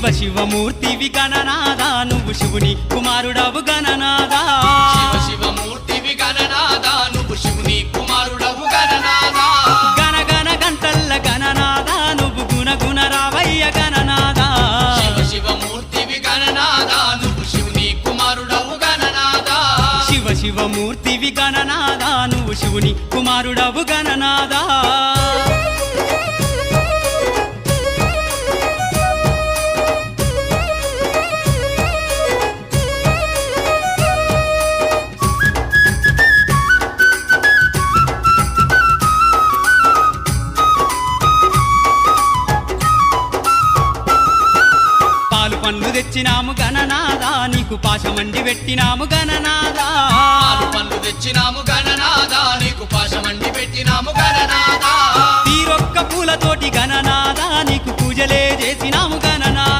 శివ శివమూర్తివి గణనాదా నువ్వు శివుని కుమారుడవు గణనాదా శివ శివమూర్తివి గణనాదా నువ్వు శివుని కుమారుడవు గణనాదా గణ గణ గంటల్ల గణనాదా నువ్వు గుణ గుణ రావయ్య గణనాదా శివ శివమూర్తివి గణనాదా నువ్వు శివుని కుమారుడవు గణనాదా శివ శివమూర్తివి గణనాదా నువ్వు శివుని కుమారుడవు గణనాదా పండ్లు తెచ్చినాము గణనాదా నీకు పాశమండి పెట్టినాము గణనాదా పాలు పండ్లు తెచ్చినాము గణనాదా నీకు పాశమండి పెట్టినాము గణనాదా తీరొక్క పూలతోటి గణనాదా నీకు పూజలే చేసినాము గణనాదా